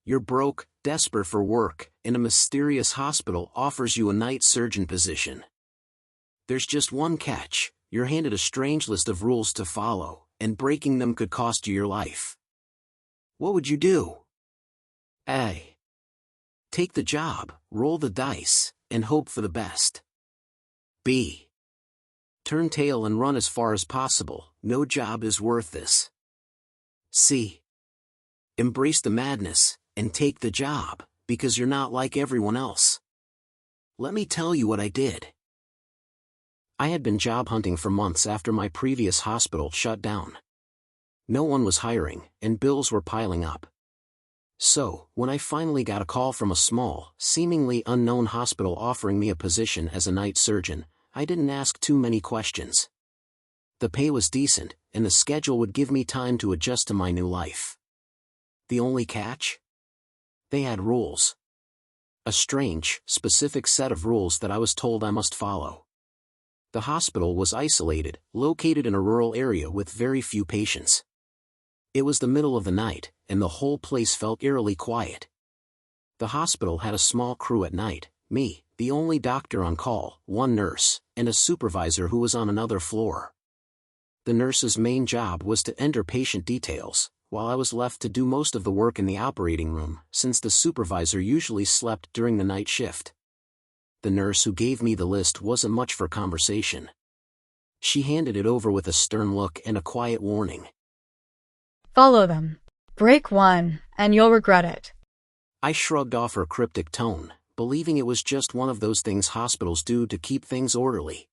You're broke, desperate for work, and a mysterious hospital offers you a night surgeon position. There's just one catch: you're handed a strange list of rules to follow, and breaking them could cost you your life. What would you do? A. Take the job, roll the dice, and hope for the best. B. Turn tail and run as far as possible. No job is worth this. C. Embrace the madness, and take the job, because you're not like everyone else. Let me tell you what I did. I had been job hunting for months after my previous hospital shut down. No one was hiring, and bills were piling up. So, when I finally got a call from a small, seemingly unknown hospital offering me a position as a night surgeon, I didn't ask too many questions. The pay was decent, and the schedule would give me time to adjust to my new life. The only catch? They had rules. A strange, specific set of rules that I was told I must follow. The hospital was isolated, located in a rural area with very few patients. It was the middle of the night, and the whole place felt eerily quiet. The hospital had a small crew at night: me, the only doctor on call, one nurse, and a supervisor who was on another floor. The nurse's main job was to enter patient details, while I was left to do most of the work in the operating room, since the supervisor usually slept during the night shift. The nurse who gave me the list wasn't much for conversation. She handed it over with a stern look and a quiet warning. Follow them. Break one, and you'll regret it. I shrugged off her cryptic tone, believing it was just one of those things hospitals do to keep things orderly.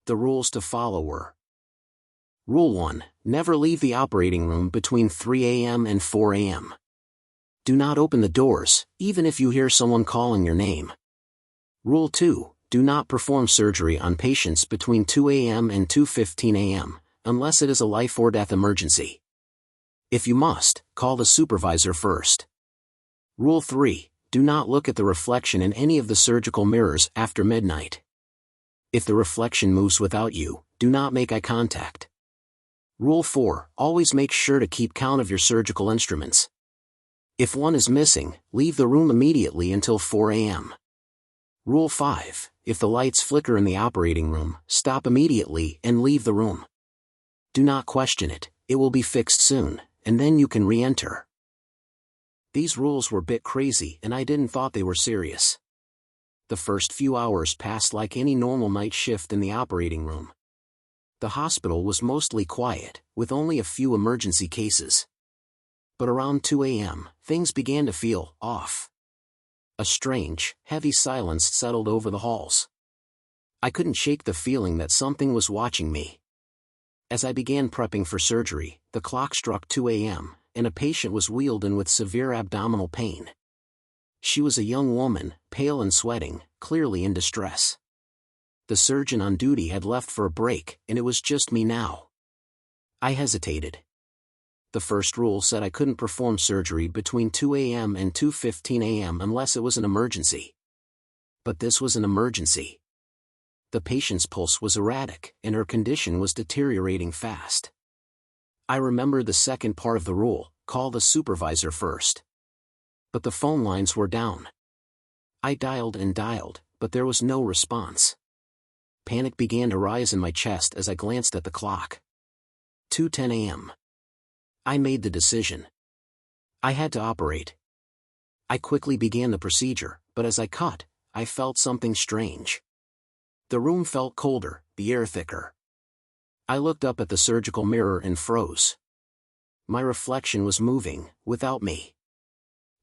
The rules to follow were: Rule 1. Never leave the operating room between 3 a.m. and 4 a.m. Do not open the doors, even if you hear someone calling your name. Rule 2. Do not perform surgery on patients between 2 a.m. and 2:15 a.m., unless it is a life or death emergency. If you must, call the supervisor first. Rule 3. Do not look at the reflection in any of the surgical mirrors after midnight. If the reflection moves without you, do not make eye contact. Rule 4. Always make sure to keep count of your surgical instruments. If one is missing, leave the room immediately until 4 a.m. Rule 5. If the lights flicker in the operating room, stop immediately and leave the room. Do not question it, it will be fixed soon, and then you can re-enter. These rules were a bit crazy, and I didn't thought they were serious. The first few hours passed like any normal night shift in the operating room. The hospital was mostly quiet, with only a few emergency cases. But around 2 a.m., things began to feel off. A strange, heavy silence settled over the halls. I couldn't shake the feeling that something was watching me. As I began prepping for surgery, the clock struck 2 a.m., and a patient was wheeled in with severe abdominal pain. She was a young woman, pale and sweating, clearly in distress. The surgeon on duty had left for a break, and it was just me now. I hesitated. The first rule said I couldn't perform surgery between 2 a.m. and 2:15 a.m. unless it was an emergency. But this was an emergency. The patient's pulse was erratic, and her condition was deteriorating fast. I remembered the second part of the rule: call the supervisor first. But the phone lines were down. I dialed and dialed, but there was no response. Panic began to rise in my chest as I glanced at the clock. 2:10 a.m. I made the decision. I had to operate. I quickly began the procedure, but as I cut, I felt something strange. The room felt colder, the air thicker. I looked up at the surgical mirror and froze. My reflection was moving, without me.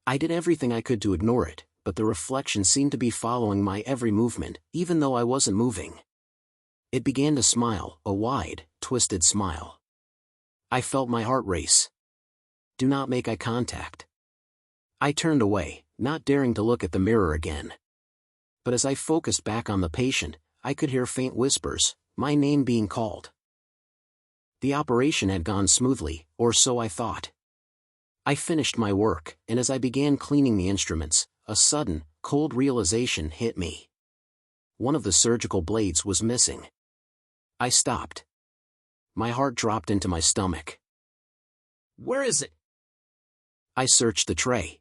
I did everything I could to ignore it, but the reflection seemed to be following my every movement, even though I wasn't moving. It began to smile, a wide, twisted smile. I felt my heart race. Do not make eye contact. I turned away, not daring to look at the mirror again. But as I focused back on the patient, I could hear faint whispers, my name being called. The operation had gone smoothly, or so I thought. I finished my work, and as I began cleaning the instruments, a sudden, cold realization hit me. One of the surgical blades was missing. I stopped. My heart dropped into my stomach. Where is it? I searched the tray.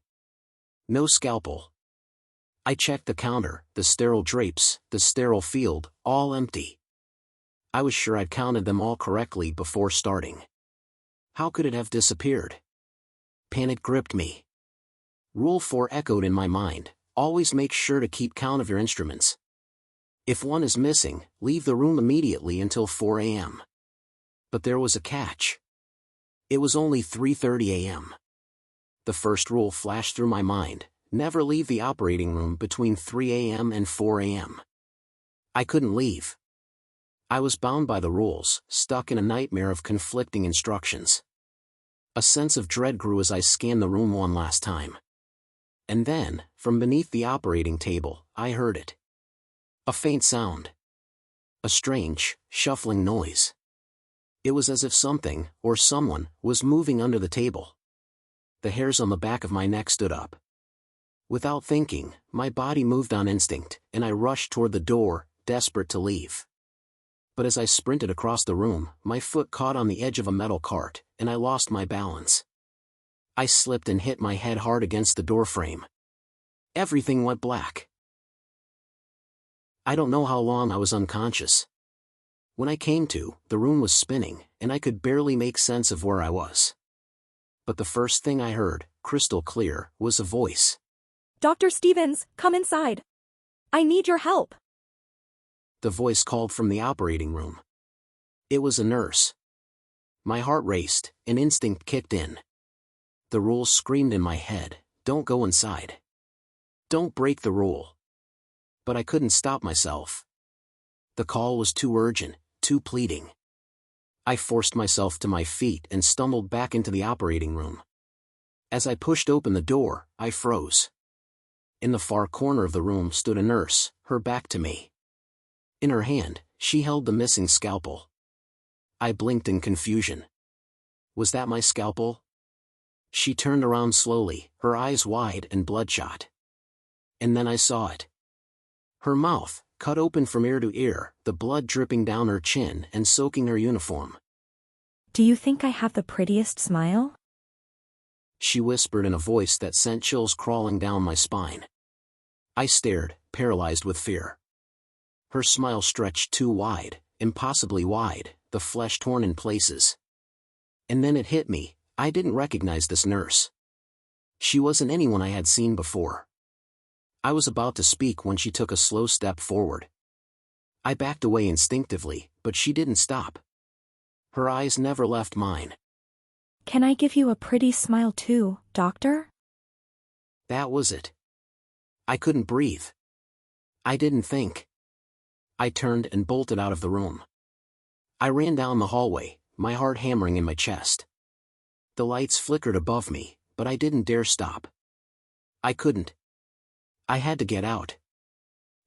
No scalpel. I checked the counter, the sterile drapes, the sterile field, all empty. I was sure I'd counted them all correctly before starting. How could it have disappeared? Panic gripped me. Rule 4 echoed in my mind: always make sure to keep count of your instruments. If one is missing, leave the room immediately until 4 a.m. But there was a catch. It was only 3:30 a.m. The first rule flashed through my mind: never leave the operating room between 3 a.m. and 4 a.m. I couldn't leave. I was bound by the rules, stuck in a nightmare of conflicting instructions. A sense of dread grew as I scanned the room one last time. And then, from beneath the operating table, I heard it. A faint sound. A strange, shuffling noise. It was as if something, or someone, was moving under the table. The hairs on the back of my neck stood up. Without thinking, my body moved on instinct, and I rushed toward the door, desperate to leave. But as I sprinted across the room, my foot caught on the edge of a metal cart, and I lost my balance. I slipped and hit my head hard against the doorframe. Everything went black. I don't know how long I was unconscious. When I came to, the room was spinning, and I could barely make sense of where I was. But the first thing I heard, crystal clear, was a voice. Dr. Stevens, come inside. I need your help. The voice called from the operating room. It was a nurse. My heart raced, and instinct kicked in. The rules screamed in my head: don't go inside. Don't break the rule. But I couldn't stop myself. The call was too urgent, too pleading. I forced myself to my feet and stumbled back into the operating room. As I pushed open the door, I froze. In the far corner of the room stood a nurse, her back to me. In her hand, she held the missing scalpel. I blinked in confusion. Was that my scalpel? She turned around slowly, her eyes wide and bloodshot. And then I saw it. Her mouth, cut open from ear to ear, the blood dripping down her chin and soaking her uniform. Do you think I have the prettiest smile? She whispered in a voice that sent chills crawling down my spine. I stared, paralyzed with fear. Her smile stretched too wide, impossibly wide, the flesh torn in places. And then it hit me: I didn't recognize this nurse. She wasn't anyone I had seen before. I was about to speak when she took a slow step forward. I backed away instinctively, but she didn't stop. Her eyes never left mine. Can I give you a pretty smile too, doctor? That was it. I couldn't breathe. I didn't think. I turned and bolted out of the room. I ran down the hallway, my heart hammering in my chest. The lights flickered above me, but I didn't dare stop. I couldn't. I had to get out.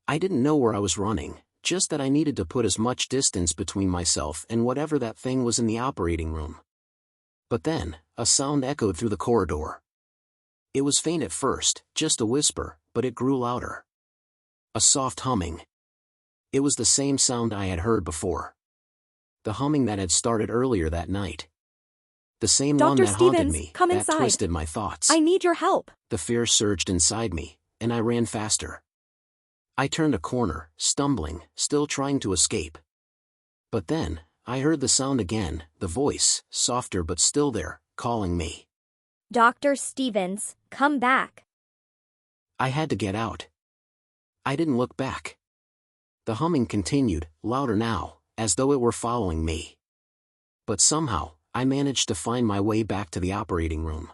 I didn't know where I was running, just that I needed to put as much distance between myself and whatever that thing was in the operating room. But then, a sound echoed through the corridor. It was faint at first, just a whisper, but it grew louder. A soft humming. It was the same sound I had heard before. The humming that had started earlier that night. The same one Dr. that haunted Stevens, me, come that inside. twisted my thoughts. I need your help. The fear surged inside me, and I ran faster. I turned a corner, stumbling, still trying to escape. But then, I heard the sound again, the voice, softer but still there, calling me. Dr. Stevens, come back. I had to get out. I didn't look back. The humming continued, louder now, as though it were following me. But somehow, I managed to find my way back to the operating room.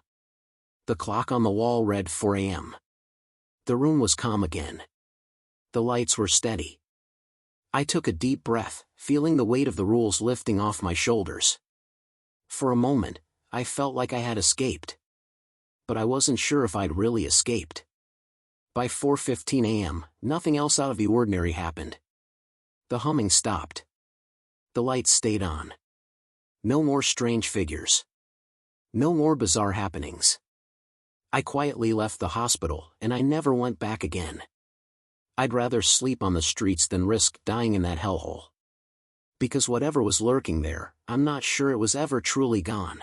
The clock on the wall read 4 a.m. The room was calm again. The lights were steady. I took a deep breath, feeling the weight of the rules lifting off my shoulders. For a moment, I felt like I had escaped. But I wasn't sure if I'd really escaped. By 4:15 a.m., nothing else out of the ordinary happened. The humming stopped. The lights stayed on. No more strange figures. No more bizarre happenings. I quietly left the hospital, and I never went back again. I'd rather sleep on the streets than risk dying in that hellhole. Because whatever was lurking there, I'm not sure it was ever truly gone.